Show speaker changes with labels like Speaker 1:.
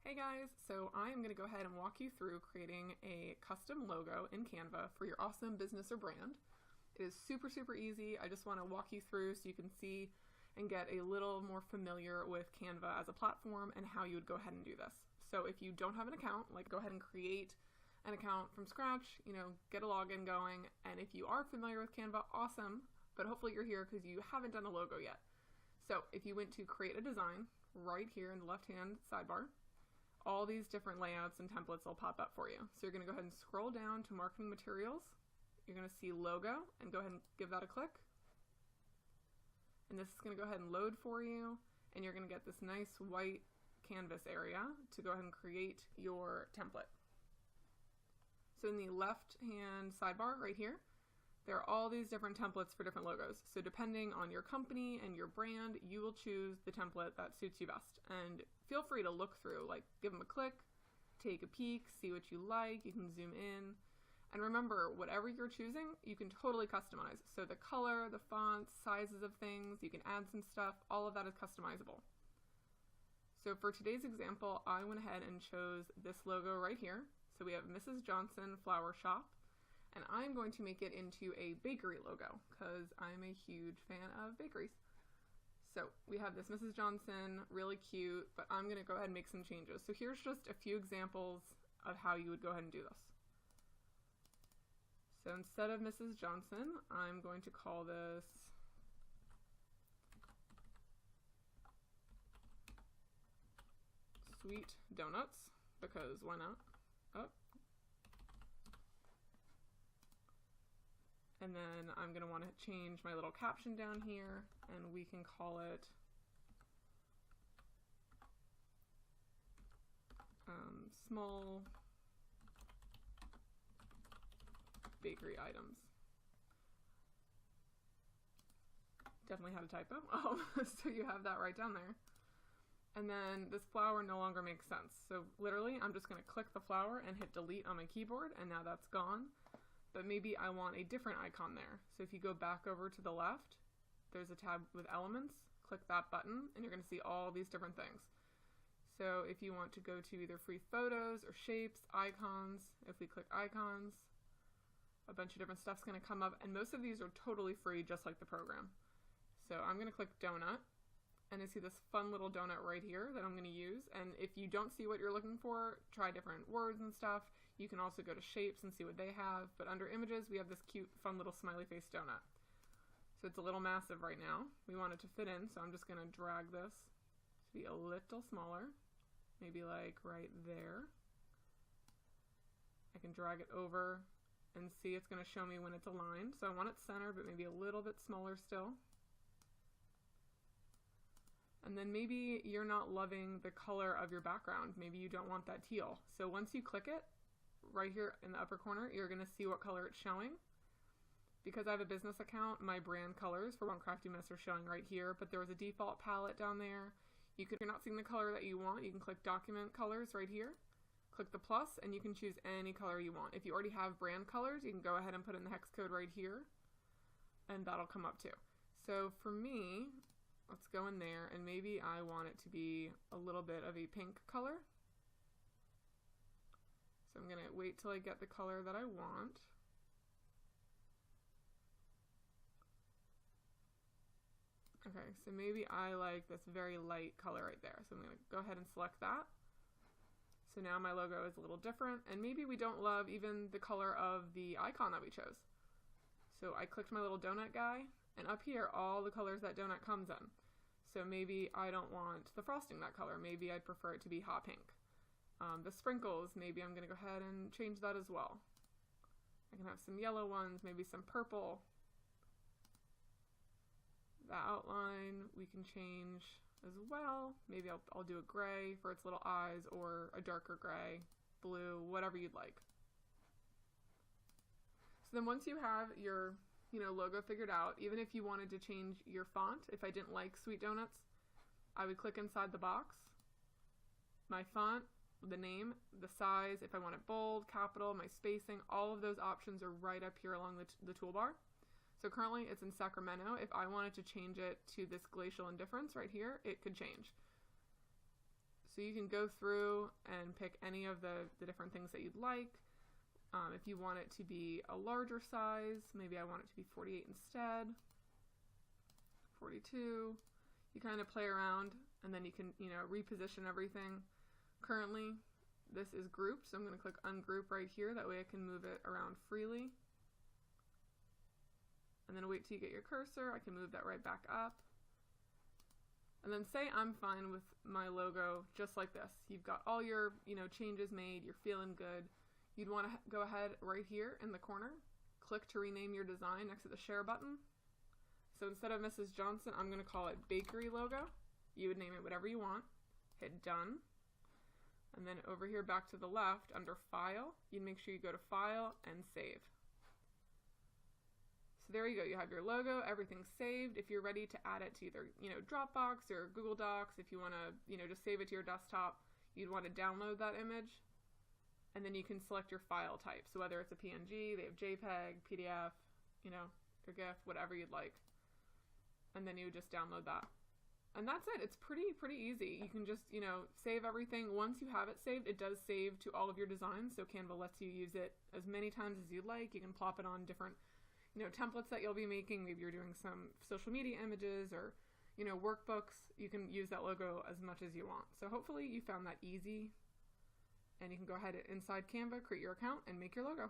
Speaker 1: Hey guys, so I'm going to go ahead and walk you through creating a custom logo in Canva for your awesome business or brand. It is super easy. I just want to walk you through so you can see and get a little more familiar with Canva as a platform and how you would go ahead and do this. So if you don't have an account, go ahead and create an account from scratch, get a login going. And if you are familiar with Canva, awesome, but hopefully you're here because you haven't done a logo yet. So if you went to create a design right here in the left-hand sidebar, all these different layouts and templates will pop up for you. So you're going to go ahead and scroll down to marketing materials. You're going to see logo and go ahead and give that a click. And this is going to go ahead and load for you. And you're going to get this nice white canvas area to go ahead and create your template. So in the left-hand sidebar right here, there are all these different templates for different logos. So depending on your company and your brand, you will choose the template that suits you best. And feel free to look through, give them a click, take a peek, see what you like. You can zoom in. And remember, whatever you're choosing, you can totally customize. So the color, the fonts, sizes of things, you can add some stuff, all of that is customizable. So for today's example, I went ahead and chose this logo right here. So we have Mrs. Johnson Flower Shop. And I'm going to make it into a bakery logo because I'm a huge fan of bakeries. So we have this Mrs. Johnson, really cute, but I'm going to go ahead and make some changes. So here's just a few examples of how you would go ahead and do this. So instead of Mrs. Johnson, I'm going to call this Sweet Donuts, because why not? Oh. And then I'm going to want to change my little caption down here, and we can call it small bakery items. Definitely had a typo. Oh, so you have that right down there. And then this flower no longer makes sense. So literally, I'm just going to click the flower and hit delete on my keyboard, and now that's gone. But maybe I want a different icon there. So if you go back over to the left, there's a tab with elements. Click that button, and you're going to see all these different things. So if you want to go to either free photos or shapes, icons, if we click icons, a bunch of different stuff's going to come up, and most of these are totally free, just like the program. So I'm going to click donut, and I see this fun little donut right here that I'm going to use. And if you don't see what you're looking for, try different words and stuff. You can also go to shapes and see what they have. But under images, we have this cute, fun little smiley face donut. So it's a little massive right now. We want it to fit in, so I'm just going to drag this to be a little smaller. Maybe right there. I can drag it over and see it's going to show me when it's aligned. So I want it centered, but maybe a little bit smaller still. And then maybe you're not loving the color of your background. Maybe you don't want that teal. So once you click it, right here in the upper corner, you're going to see what color it's showing. Because I have a business account, my brand colors for One Crafty Mess are showing right here, but there was a default palette down there. If you're not seeing the color that you want, you can click Document Colors right here. Click the plus, and you can choose any color you want. If you already have brand colors, you can go ahead and put in the hex code right here, and that'll come up too. So for me, let's go in there, and maybe I want it to be a little bit of a pink color. So I'm going to wait till I get the color that I want. Okay, so maybe I like this very light color right there. So I'm going to go ahead and select that. So now my logo is a little different, and maybe we don't love even the color of the icon that we chose. So I clicked my little donut guy, and up here, all the colors that donut comes in. So maybe I don't want the frosting that color. Maybe I'd prefer it to be hot pink. The sprinkles, maybe I'm going to go ahead and change that as well. I can have some yellow ones, maybe some purple. The outline we can change as well. Maybe I'll do a gray for its little eyes, or a darker gray, blue, whatever you'd like. So then once you have your logo figured out, even if you wanted to change your font, if I didn't like Sweet Donuts, I would click inside the box, my font, the name, the size, if I want it bold, capital, my spacing, all of those options are right up here along the toolbar. So currently it's in Sacramento. If I wanted to change it to this glacial indifference right here, it could change. So you can go through and pick any of the different things that you'd like. If you want it to be a larger size, maybe I want it to be 48 instead, 42. You kind of play around, and then you can, reposition everything. Currently, this is grouped, so I'm going to click ungroup right here. That way I can move it around freely. And then wait till you get your cursor. I can move that right back up. And then say I'm fine with my logo just like this. You've got all your, changes made. You're feeling good. You'd want to go ahead right here in the corner, click to rename your design next to the share button. So instead of Mrs. Johnson, I'm going to call it Bakery Logo. You would name it whatever you want. Hit done. And then over here back to the left under File, you'd make sure you go to File and Save. So there you go. You have your logo. Everything's saved. If you're ready to add it to either, Dropbox or Google Docs, if you want to, just save it to your desktop, you'd want to download that image. And then you can select your file type. So whether it's a PNG, they have JPEG, PDF, or GIF, whatever you'd like. And then you would just download that. And that's it. It's pretty easy. You can just, save everything. Once you have it saved, it does save to all of your designs. So Canva lets you use it as many times as you'd like. You can plop it on different, templates that you'll be making. Maybe you're doing some social media images or, workbooks. You can use that logo as much as you want. So hopefully you found that easy. And you can go ahead inside Canva, create your account, and make your logo.